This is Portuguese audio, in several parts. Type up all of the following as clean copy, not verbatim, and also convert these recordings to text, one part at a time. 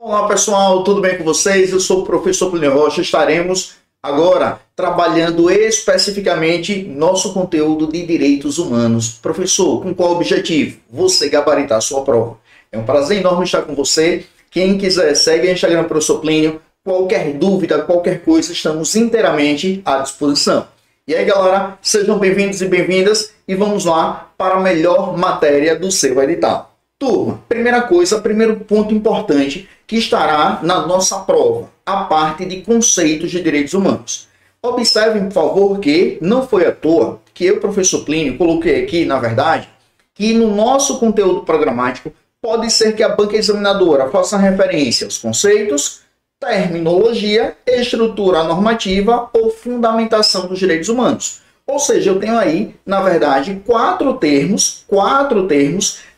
Olá pessoal, tudo bem com vocês? Eu sou o professor Plínio Rocha. Estaremos agora trabalhando especificamente nosso conteúdo de direitos humanos. Professor, com qual objetivo? Você gabaritar a sua prova. É um prazer enorme estar com você. Quem quiser, segue o Instagram professor Plínio. Qualquer dúvida, qualquer coisa, estamos inteiramente à disposição. E aí galera, sejam bem-vindos e bem-vindas e vamos lá para a melhor matéria do seu edital. Turma, primeira coisa, primeiro ponto importante que estará na nossa prova, a parte de conceitos de direitos humanos. Observem, por favor, que não foi à toa que eu, professor Plínio, coloquei aqui, na verdade, que no nosso conteúdo programático pode ser que a banca examinadora faça referência aos conceitos, terminologia, estrutura normativa ou fundamentação dos direitos humanos. Ou seja, eu tenho aí, na verdade, quatro termos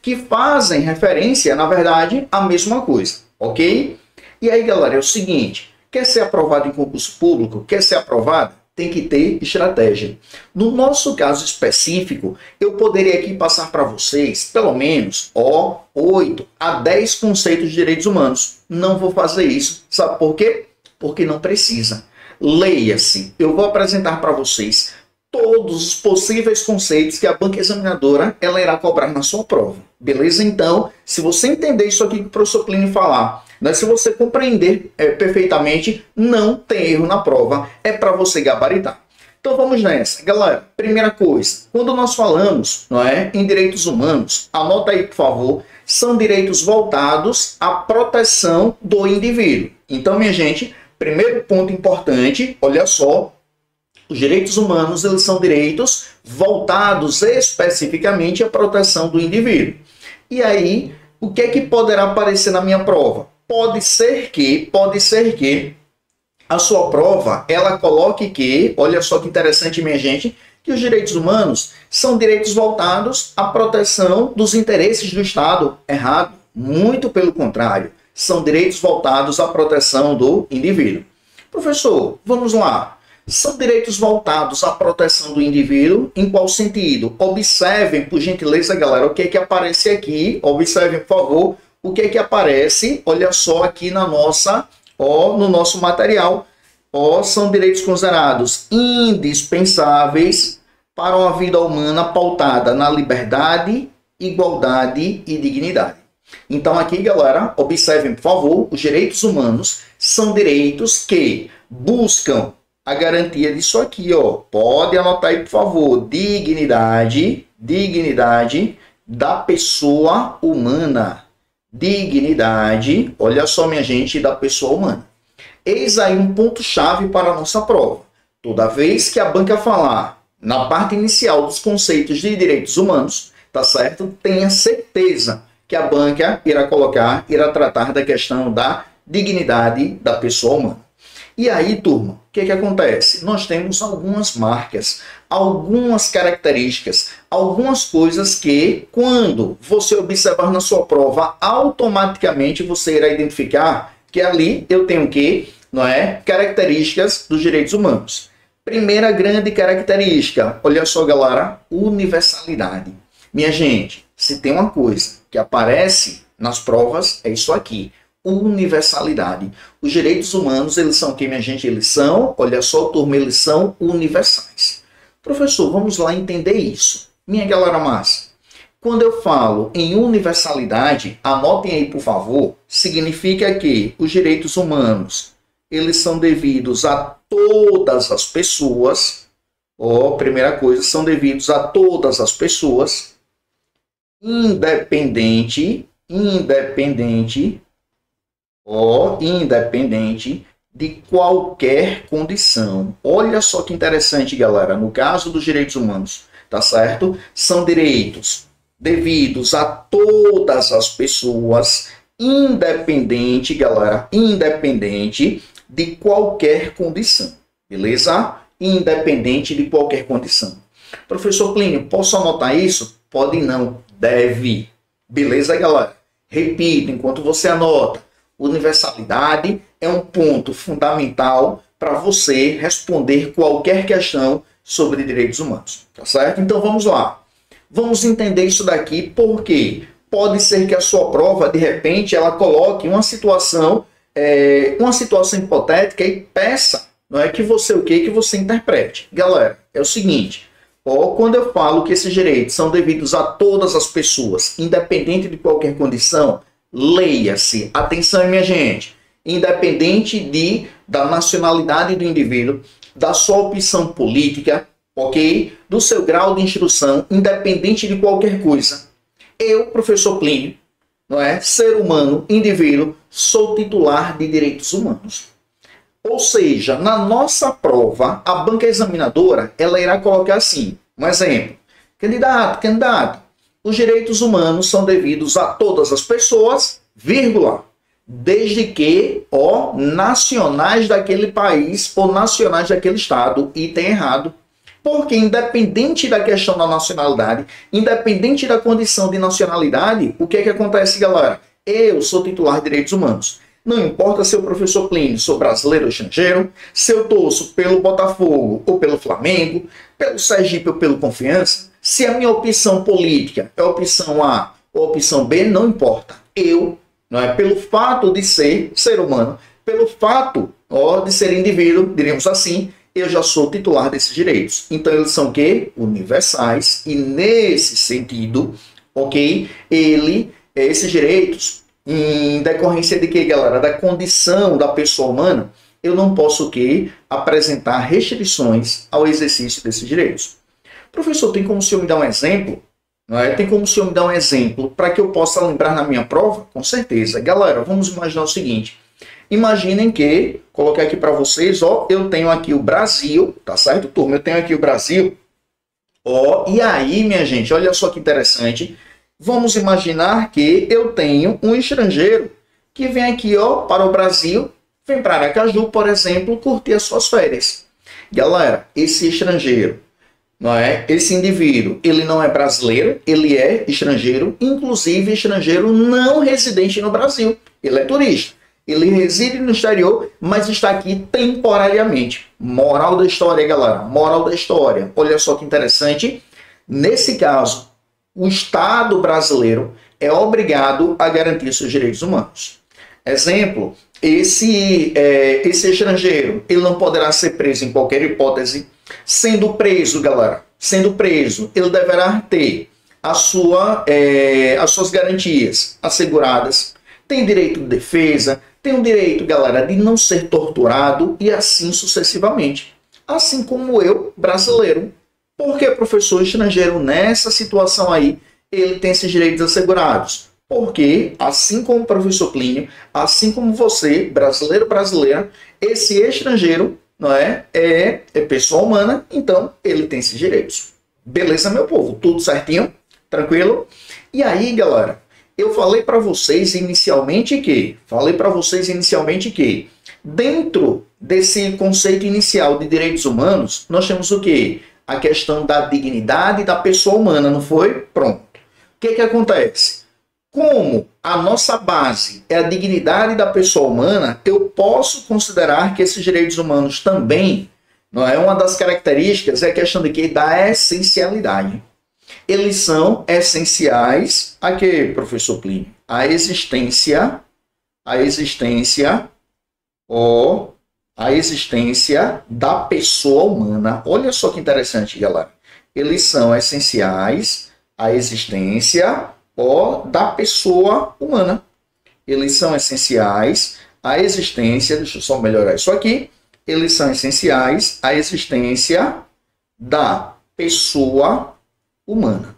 que fazem referência, na verdade, à mesma coisa, ok? E aí, galera, é o seguinte, quer ser aprovado em concurso público, quer ser aprovado, tem que ter estratégia. No nosso caso específico, eu poderia aqui passar para vocês, pelo menos, 8 a 10 conceitos de direitos humanos. Não vou fazer isso, sabe por quê? Porque não precisa. Leia-se, eu vou apresentar para vocês todos os possíveis conceitos que a banca examinadora ela irá cobrar na sua prova. Beleza? Então, se você entender isso aqui que o professor Plínio falar, né, se você compreender perfeitamente, não tem erro na prova. É para você gabaritar. Então vamos nessa. Galera, primeira coisa, quando nós falamos, não é, em direitos humanos, anota aí, por favor, são direitos voltados à proteção do indivíduo. Então, minha gente, primeiro ponto importante, olha só, os direitos humanos, eles são direitos voltados especificamente à proteção do indivíduo. E aí, o que é que poderá aparecer na minha prova? Pode ser que a sua prova, ela coloque que, olha só que interessante, minha gente, que os direitos humanos são direitos voltados à proteção dos interesses do Estado. Errado. Muito pelo contrário. São direitos voltados à proteção do indivíduo. Professor, vamos lá. São direitos voltados à proteção do indivíduo, em qual sentido? Observem, por gentileza, galera, o que é que aparece aqui. Observem, por favor, o que é que aparece, olha só aqui na nossa, no nosso material. São direitos considerados indispensáveis para uma vida humana pautada na liberdade, igualdade e dignidade. Então aqui, galera, observem, por favor, os direitos humanos são direitos que buscam a garantia disso aqui, ó. Pode anotar aí, por favor. Dignidade da pessoa humana. Dignidade, olha só, minha gente, da pessoa humana. Eis aí um ponto-chave para a nossa prova. Toda vez que a banca falar na parte inicial dos conceitos de direitos humanos, tá certo? Tenha certeza que a banca irá tratar da questão da dignidade da pessoa humana. E aí, turma, o que que acontece? Nós temos algumas marcas, algumas características, algumas coisas que, quando você observar na sua prova, automaticamente você irá identificar que ali eu tenho que, não é? Características dos direitos humanos. Primeira grande característica, olha só, galera, universalidade. Minha gente, se tem uma coisa que aparece nas provas, é isso aqui. Universalidade. Os direitos humanos, eles são o que, minha gente? Eles são, olha só, turma, eles são universais. Professor, vamos lá entender isso. Minha galera massa, quando eu falo em universalidade, anotem aí, por favor, significa que os direitos humanos, eles são devidos a todas as pessoas. Primeira coisa, são devidos a todas as pessoas, independente de qualquer condição. Olha só que interessante, galera. No caso dos direitos humanos, tá certo? São direitos devidos a todas as pessoas, independente, galera, independente de qualquer condição. Beleza? Independente de qualquer condição. Professor Plínio, posso anotar isso? Pode não, deve. Beleza, galera? Repito, enquanto você anota, universalidade é um ponto fundamental para você responder qualquer questão sobre direitos humanos, tá certo? Então vamos lá. Vamos entender isso daqui, por quê? pode ser que a sua prova, de repente, ela coloque uma situação hipotética e peça, não é, que você o quê? Que você interprete. Galera, é o seguinte, quando eu falo que esses direitos são devidos a todas as pessoas, independente de qualquer condição, leia-se, atenção minha gente, independente da nacionalidade do indivíduo, da sua opção política, ok? Do seu grau de instrução, independente de qualquer coisa. Eu, professor Plínio, não é? Ser humano, indivíduo, sou titular de direitos humanos. Ou seja, na nossa prova, a banca examinadora, ela irá colocar assim, um exemplo. Candidato, os direitos humanos são devidos a todas as pessoas, vírgula, desde que, nacionais daquele país ou nacionais daquele estado, item errado. Porque independente da questão da nacionalidade, independente da condição de nacionalidade, o que é que acontece, galera? Eu sou titular de direitos humanos. Não importa se eu, professor Plínio, sou brasileiro ou estrangeiro, se eu torço pelo Botafogo ou pelo Flamengo, pelo Sergipe ou pelo Confiança, se a minha opção política é a opção A ou a opção B, não importa. Eu, não é, pelo fato de ser humano, pelo fato de ser indivíduo, diríamos assim, eu já sou titular desses direitos. Então, eles são o quê? Universais. E nesse sentido, ok? Esses direitos, em decorrência de que, galera? Da condição da pessoa humana, eu não posso o quê? Apresentar restrições ao exercício desses direitos. Professor, tem como o senhor me dar um exemplo? Não é? Tem como o senhor me dar um exemplo para que eu possa lembrar na minha prova? Com certeza. Galera, vamos imaginar o seguinte. Imaginem que, coloquei aqui para vocês, eu tenho aqui o Brasil, tá certo, turma? Eu tenho aqui o Brasil, e aí, minha gente, olha só que interessante. Vamos imaginar que eu tenho um estrangeiro que vem aqui, para o Brasil, vem para Aracaju, por exemplo, curtir as suas férias. Galera, esse estrangeiro, não é? Esse indivíduo, ele não é brasileiro, ele é estrangeiro, inclusive estrangeiro não residente no Brasil. Ele é turista. Ele reside no exterior, mas está aqui temporariamente. Moral da história, galera. Moral da história. Olha só que interessante. Nesse caso, o Estado brasileiro é obrigado a garantir seus direitos humanos. Exemplo, esse estrangeiro, ele não poderá ser preso em qualquer hipótese. Sendo preso, galera, ele deverá ter as suas garantias asseguradas. Tem direito de defesa, tem o direito, galera, de não ser torturado e assim sucessivamente. Assim como eu, brasileiro. Por que, professor estrangeiro, nessa situação aí, ele tem esses direitos assegurados? Porque, assim como o professor Plínio, assim como você, brasileiro, brasileira, esse estrangeiro, não é pessoa humana, então ele tem esses direitos. Beleza, meu povo? Tudo certinho? Tranquilo? E aí, galera, eu falei para vocês inicialmente que, dentro desse conceito inicial de direitos humanos, nós temos o quê? A questão da dignidade da pessoa humana, não foi? Pronto. O que acontece? Como a nossa base é a dignidade da pessoa humana, eu posso considerar que esses direitos humanos também, não é? Uma das características é a questão de quê? Da essencialidade. Eles são essenciais a quê, professor Plínio? A existência da pessoa humana. Olha só que interessante, galera. Eles são essenciais à existência da pessoa humana. Eles são essenciais à existência, deixa eu só melhorar isso aqui. Eles são essenciais à existência da pessoa humana.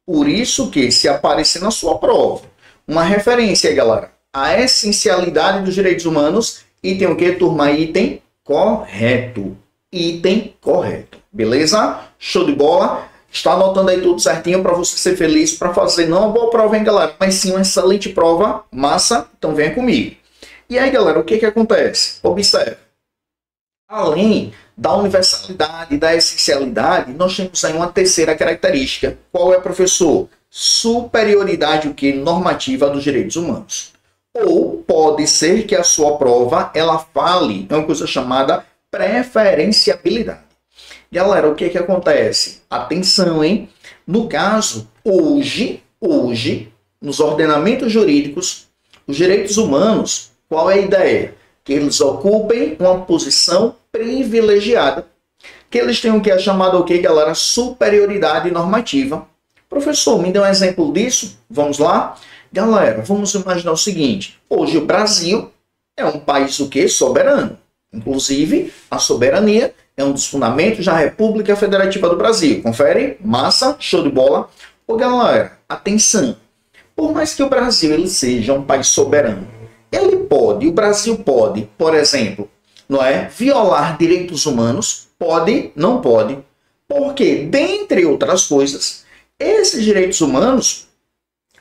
Por isso que, se aparecer na sua prova uma referência, galera, à essencialidade dos direitos humanos, item o que, turma? Item correto. Item correto. Beleza? Show de bola? Está anotando aí tudo certinho para você ser feliz, para fazer não uma boa prova, hein, galera? Mas sim uma excelente prova. Massa? Então venha comigo. E aí, galera, o que acontece? Observe. Além da universalidade e da essencialidade, nós temos aí uma terceira característica. Qual é, professor? Superioridade normativa dos direitos humanos. Ou pode ser que a sua prova ela fale uma coisa chamada preferenciabilidade. Galera, o que acontece? Atenção, hein? No caso, hoje, nos ordenamentos jurídicos, os direitos humanos, qual é a ideia? Que eles ocupem uma posição privilegiada, que eles tenham o que é chamado o que, galera? Superioridade normativa. Professor, me dê um exemplo disso? Vamos lá? Galera, vamos imaginar o seguinte. Hoje o Brasil é um país o quê? Soberano. Inclusive, a soberania é um dos fundamentos da República Federativa do Brasil. Confere? Massa? Show de bola? Ô galera, atenção. Por mais que o Brasil ele seja um país soberano, o Brasil pode, por exemplo, não é, violar direitos humanos? Pode? Não pode. Porque, dentre outras coisas, esses direitos humanos,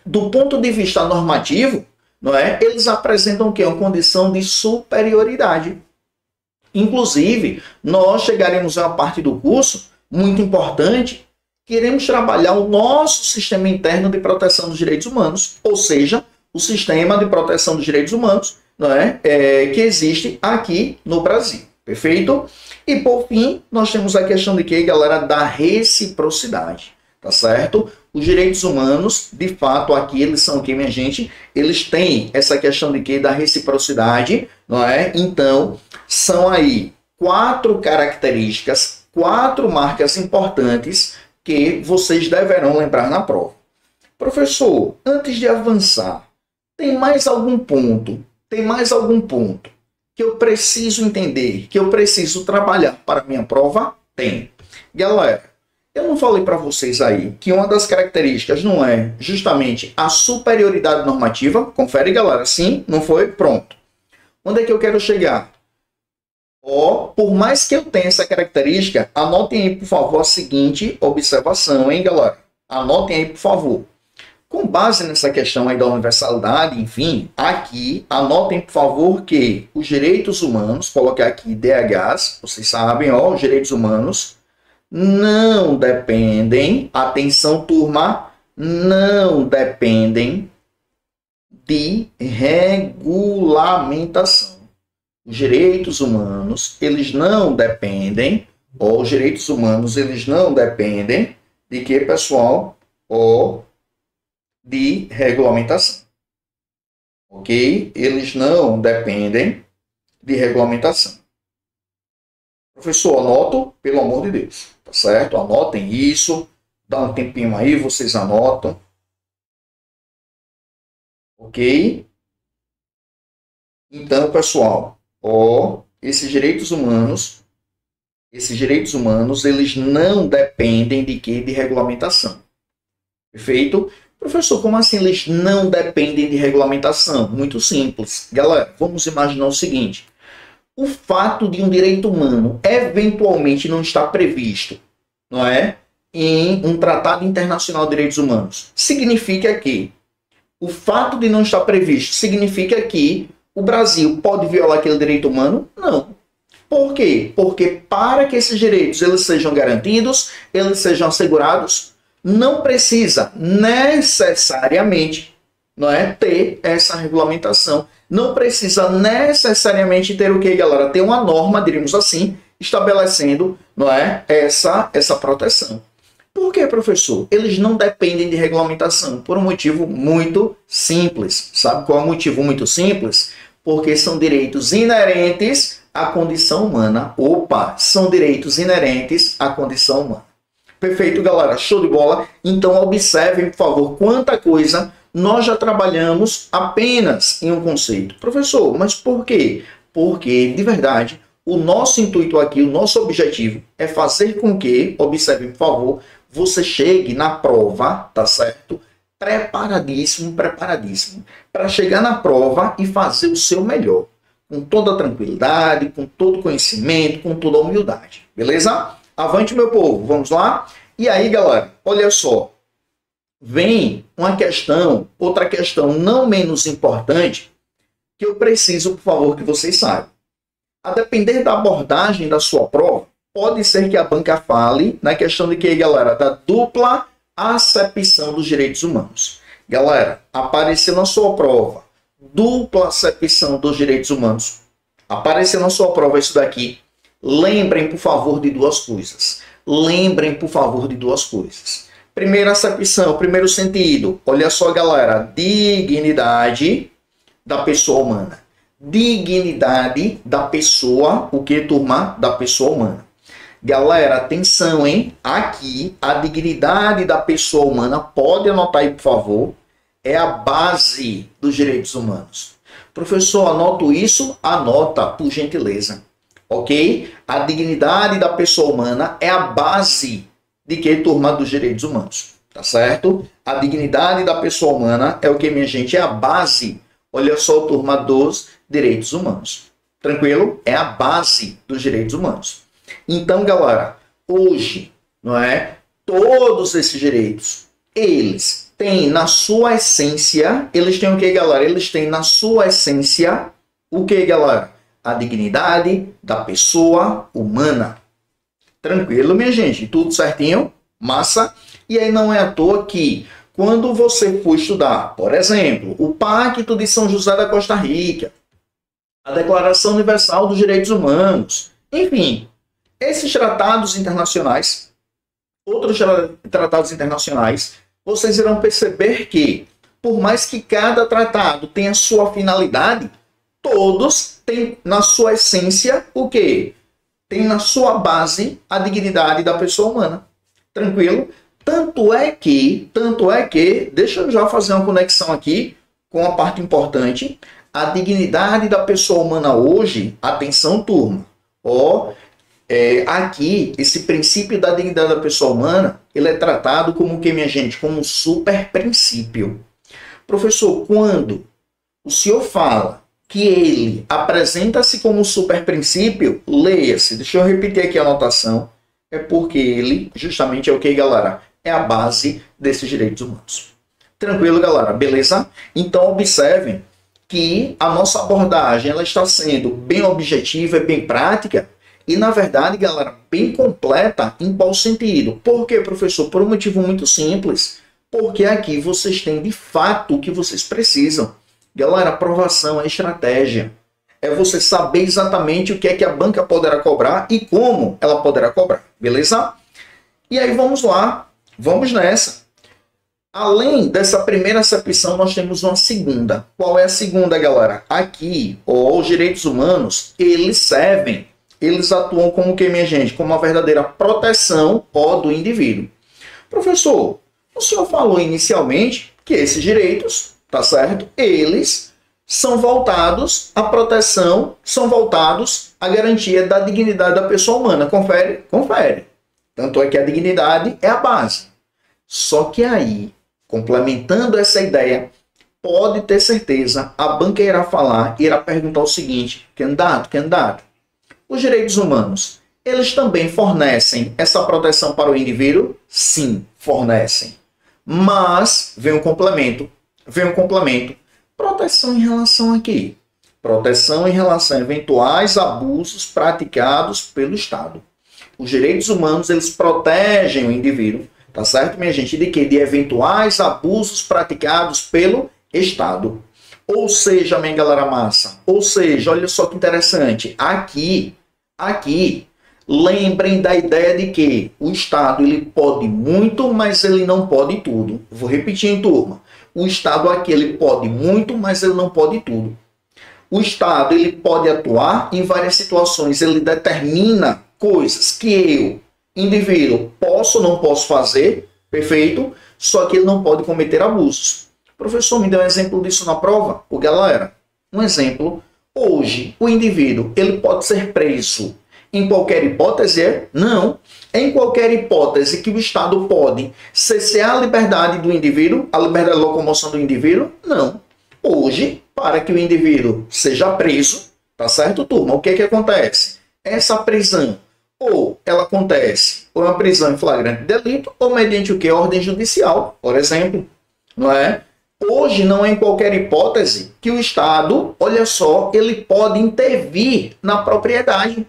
do ponto de vista normativo, não é, eles apresentam o quê? Uma condição de superioridade. Inclusive, nós chegaremos a uma parte do curso muito importante, queremos trabalhar o nosso sistema interno de proteção dos direitos humanos, ou seja, o sistema de proteção dos direitos humanos, não é, que existe aqui no Brasil. Perfeito? E por fim, nós temos a questão de que, galera, da reciprocidade. Tá certo? Os direitos humanos, de fato, aqui eles são o que, minha gente? Eles têm essa questão de que da reciprocidade, não é? Então, são aí 4 características, 4 marcas importantes que vocês deverão lembrar na prova. Professor, antes de avançar, tem mais algum ponto que eu preciso entender, que eu preciso trabalhar para a minha prova? Tem. Galera, eu não falei para vocês aí que uma das características não é justamente a superioridade normativa? Confere, galera. Sim? Não foi? Pronto. Onde é que eu quero chegar? Por mais que eu tenha essa característica, anotem aí, por favor, a seguinte observação, hein, galera? Anotem aí, por favor. Com base nessa questão aí da universalidade, enfim, aqui, anotem, por favor, que os direitos humanos, colocar aqui DHs, vocês sabem, os direitos humanos, não dependem, atenção turma, não dependem de regulamentação. Os direitos humanos, eles não dependem, os direitos humanos, eles não dependem de que, pessoal? De regulamentação. Ok? Eles não dependem de regulamentação. Professor, anoto, pelo amor de Deus. Tá certo? Anotem isso. Dá um tempinho aí, vocês anotam. Ok? Então, pessoal, esses direitos humanos, eles não dependem de quê? De regulamentação. Perfeito? Professor, como assim eles não dependem de regulamentação? Muito simples. Galera, vamos imaginar o seguinte. O fato de um direito humano eventualmente não estar previsto, não é, em um tratado internacional de direitos humanos, significa que o fato de não estar previsto significa que o Brasil pode violar aquele direito humano? Não. Por quê? Porque para que esses direitos eles sejam garantidos, eles sejam assegurados, não precisa necessariamente, não é, ter essa regulamentação. Não precisa necessariamente ter o que, galera? Ter uma norma, diríamos assim, estabelecendo, não é, essa proteção. Por que, professor? Eles não dependem de regulamentação por um motivo muito simples. Sabe qual é o motivo muito simples? Porque são direitos inerentes à condição humana. São direitos inerentes à condição humana. Perfeito, galera. Show de bola. Então, observem, por favor, quanta coisa nós já trabalhamos apenas em um conceito. Professor, mas por quê? Porque, de verdade, o nosso intuito aqui, o nosso objetivo é fazer com que, observem, por favor, você chegue na prova, tá certo? Preparadíssimo, para chegar na prova e fazer o seu melhor. Com toda a tranquilidade, com todo o conhecimento, com toda a humildade. Beleza? Avante, meu povo. Vamos lá? E aí, galera, olha só. Vem outra questão não menos importante, que eu preciso, por favor, que vocês saibam. A depender da abordagem da sua prova, pode ser que a banca fale na questão de que, galera, da dupla acepção dos direitos humanos. Galera, apareceu na sua prova dupla acepção dos direitos humanos. Apareceu na sua prova isso daqui. Lembrem, por favor, de duas coisas. Primeira acepção, primeiro sentido. Olha só, galera. Dignidade da pessoa humana. Dignidade da pessoa, o que, turma? Da pessoa humana. Galera, atenção, hein? Aqui, a dignidade da pessoa humana, pode anotar aí, por favor, é a base dos direitos humanos. Professor, anoto isso? Anota, por gentileza. Ok? A dignidade da pessoa humana é a base de que, turma, dos direitos humanos. Tá certo? A dignidade da pessoa humana é o que, minha gente? É a base, olha só, turma, dos direitos humanos. Tranquilo? É a base dos direitos humanos. Então, galera, hoje, não é? Todos esses direitos, eles têm na sua essência, eles têm o que, galera? Eles têm na sua essência o que, galera? A dignidade da pessoa humana. Tranquilo, minha gente? Tudo certinho? Massa? E aí não é à toa que quando você for estudar, por exemplo, o Pacto de São José da Costa Rica, a Declaração Universal dos Direitos Humanos, enfim, esses tratados internacionais, outros tratados internacionais, vocês irão perceber que, por mais que cada tratado tenha sua finalidade, todos têm na sua essência o quê? Tem na sua base a dignidade da pessoa humana. Tranquilo? Tanto é que, deixa eu já fazer uma conexão aqui com a parte importante. A dignidade da pessoa humana hoje, atenção, turma, aqui, esse princípio da dignidade da pessoa humana, ele é tratado como o que, minha gente? Como um super princípio. Professor, quando o senhor fala que ele apresenta-se como um super princípio, leia-se. Deixa eu repetir aqui a anotação. É porque ele, justamente, é o que, galera? É a base desses direitos humanos. Tranquilo, galera? Beleza? Então, observem que a nossa abordagem ela está sendo bem objetiva e bem prática e, na verdade, galera, bem completa em qual sentido? Por quê, professor? Por um motivo muito simples. Porque aqui vocês têm, de fato, o que vocês precisam. Galera, aprovação é estratégia. É você saber exatamente o que é que a banca poderá cobrar e como ela poderá cobrar. Beleza? E aí vamos lá. Vamos nessa. Além dessa primeira acepção, nós temos uma segunda. Qual é a segunda, galera? Aqui, os direitos humanos, eles atuam como o que, minha gente? Como uma verdadeira proteção do indivíduo. Professor, o senhor falou inicialmente que esses direitos, tá certo? Eles são voltados à proteção, são voltados à garantia da dignidade da pessoa humana. Confere? Confere. Tanto é que a dignidade é a base. Só que aí, complementando essa ideia, pode ter certeza, a banca irá perguntar o seguinte, candidato, os direitos humanos, eles também fornecem essa proteção para o indivíduo? Sim, fornecem. Mas, vem um complemento. Proteção em relação a quê? Proteção em relação a eventuais abusos praticados pelo Estado. Os direitos humanos, eles protegem o indivíduo, tá certo, minha gente? De quê? De eventuais abusos praticados pelo Estado. Ou seja, minha galera massa, olha só que interessante, aqui, lembrem da ideia de que o Estado, ele pode muito, mas ele não pode tudo. Vou repetir, em turma. O Estado aqui, ele pode muito, mas ele não pode tudo. O Estado, ele pode atuar em várias situações, ele determina coisas que eu, indivíduo, posso ou não posso fazer, perfeito? Só que ele não pode cometer abusos. Professor, me dê um exemplo disso na prova? Galera, um exemplo. Hoje, o indivíduo, ele pode ser preso em qualquer hipótese? Não. Em qualquer hipótese que o Estado pode cercear a liberdade do indivíduo, a liberdade de locomoção do indivíduo? Não. Hoje, para que o indivíduo seja preso, tá certo, turma? O que é que acontece? Essa prisão, ou ela acontece, ou é uma prisão em flagrante delito, ou mediante o que? Ordem judicial, por exemplo, não é? Hoje não é em qualquer hipótese que o Estado, olha só, ele pode intervir na propriedade,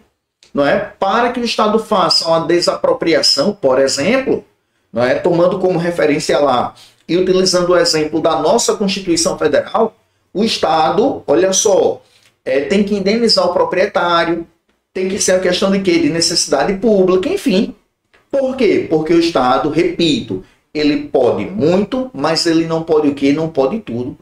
não é? Para que o Estado faça uma desapropriação, por exemplo, não é? Tomando como referência lá e utilizando o exemplo da nossa Constituição Federal, o Estado, olha só, tem que indenizar o proprietário, tem que ser uma questão de quê? De necessidade pública, enfim. Por quê? Porque o Estado, repito, Ele pode muito, mas ele não pode o quê? Não pode tudo.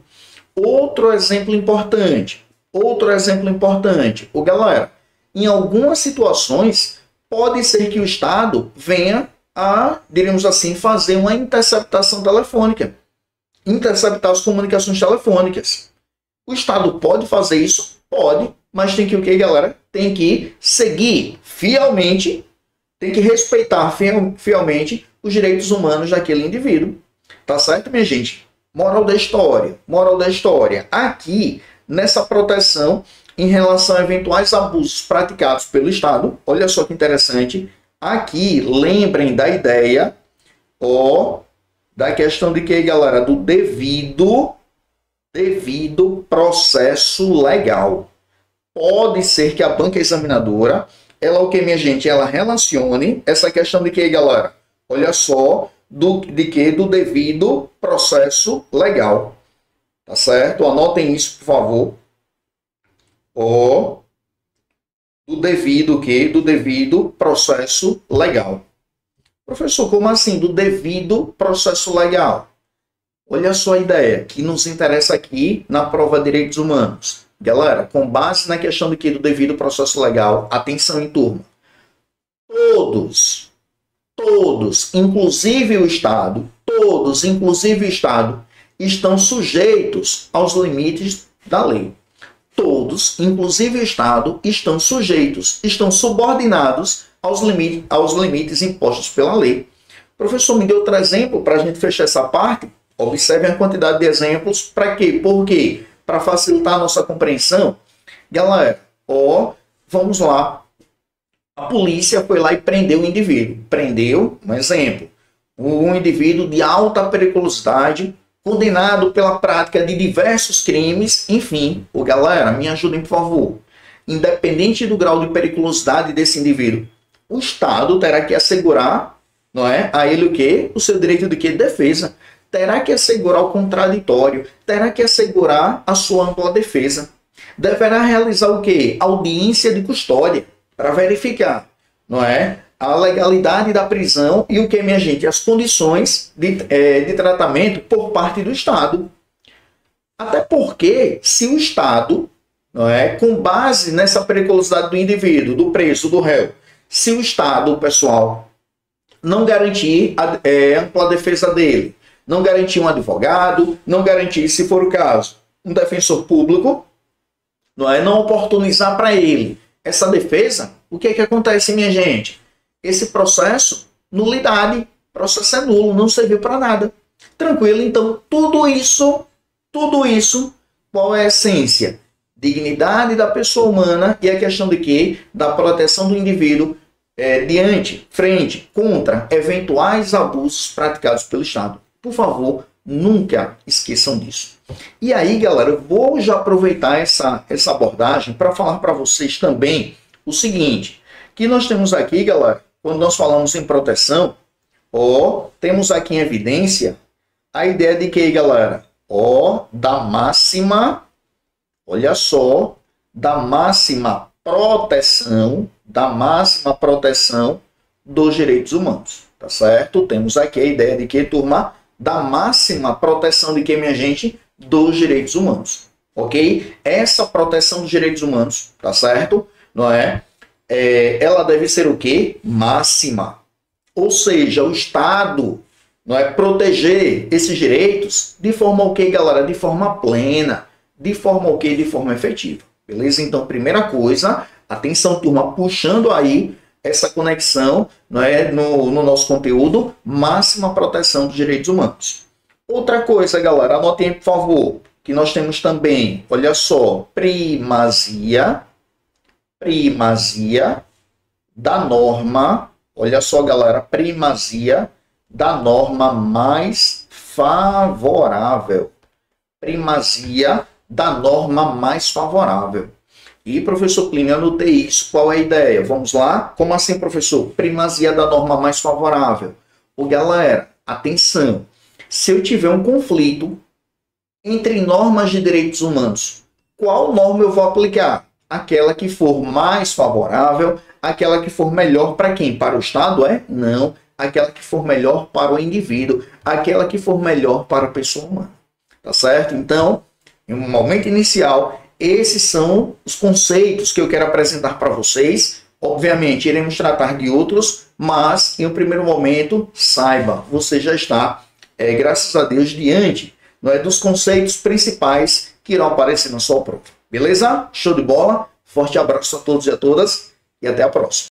Outro exemplo importante. Ô, galera, em algumas situações, pode ser que o Estado venha a, diríamos assim, fazer uma interceptação telefônica. Interceptar as comunicações telefônicas. O Estado pode fazer isso? Pode, mas tem que o quê, galera? Tem que seguir fielmente, tem que respeitar fielmente os direitos humanos daquele indivíduo. Tá certo, minha gente? Moral da história. Aqui, nessa proteção em relação a eventuais abusos praticados pelo Estado, olha só que interessante. Aqui, lembrem da ideia, da questão de que, galera, do devido processo legal. Pode ser que a banca examinadora, ela o que, minha gente? Ela relacione essa questão de que, galera? Olha só, do devido processo legal. Tá certo? Anotem isso, por favor. Do devido processo legal. Professor, como assim? Do devido processo legal. Olha só a ideia que nos interessa aqui na prova de direitos humanos. Galera, com base na questão do devido processo legal, atenção em turma. Todos, inclusive o Estado, estão sujeitos aos limites da lei. Todos, inclusive o Estado, estão subordinados aos limites impostos pela lei. O professor me deu outro exemplo para a gente fechar essa parte. Observem a quantidade de exemplos. Para quê? Por quê? Para facilitar a nossa compreensão. Galera, vamos lá. A polícia foi lá e prendeu o indivíduo. Prendeu, um exemplo, um indivíduo de alta periculosidade, condenado pela prática de diversos crimes. Enfim, galera, me ajudem, por favor. Independente do grau de periculosidade desse indivíduo, o Estado terá que assegurar, não é, a ele o quê? O seu direito de quê? Defesa. Terá que assegurar o contraditório, terá que assegurar a sua ampla defesa. Deverá realizar o quê? Audiência de custódia, para verificar, não é, a legalidade da prisão e o que, minha gente? As condições de tratamento por parte do Estado. Até porque, se o Estado, não é, com base nessa periculosidade do indivíduo, do preso, do réu, se o Estado, pessoal, não garantir a ampla defesa dele, não garantir um advogado, não garantir, se for o caso, um defensor público, não oportunizar para ele essa defesa, o que é que acontece, minha gente? Esse processo, nulidade, processo é nulo, não serviu para nada. Tranquilo? Então, tudo isso, qual é a essência? Dignidade da pessoa humana e a questão de quê? Da proteção do indivíduo frente, contra eventuais abusos praticados pelo Estado. Por favor, nunca esqueçam disso. E aí, galera, eu vou já aproveitar essa abordagem para falar para vocês também o seguinte, que nós temos aqui, galera, quando nós falamos em proteção, temos aqui em evidência a ideia de que, galera, da máxima, olha só, da máxima proteção dos direitos humanos, tá certo? Temos aqui a ideia de que, turma, da máxima proteção de que, minha gente? Dos direitos humanos, ok? Essa proteção dos direitos humanos, tá certo? Não é? Ela deve ser o quê? Máxima. Ou seja, o Estado, não é, proteger esses direitos de forma o quê, galera? De forma plena. De forma o quê? De forma efetiva. Beleza? Então, primeira coisa, atenção, turma, puxando aí essa conexão, não é, no nosso conteúdo, máxima proteção dos direitos humanos. Outra coisa, galera, anotem, por favor, que nós temos também, olha só, primazia da norma, olha só, galera, primazia da norma mais favorável. Primazia da norma mais favorável. E, professor Plínio, eu anotei isso. Qual é a ideia? Vamos lá? Como assim, professor? Primazia da norma mais favorável. Galera, atenção. Se eu tiver um conflito entre normas de direitos humanos, qual norma eu vou aplicar? Aquela que for mais favorável, aquela que for melhor para quem? Para o Estado, Não. aquela que for melhor para o indivíduo, aquela que for melhor para a pessoa humana. Tá certo? Então, em um momento inicial, esses são os conceitos que eu quero apresentar para vocês. Obviamente, iremos tratar de outros, mas em um primeiro momento, saiba, você já está, graças a Deus, diante, não é, dos conceitos principais que irão aparecer na sua prova. Beleza? Show de bola? Forte abraço a todos e a todas e até a próxima.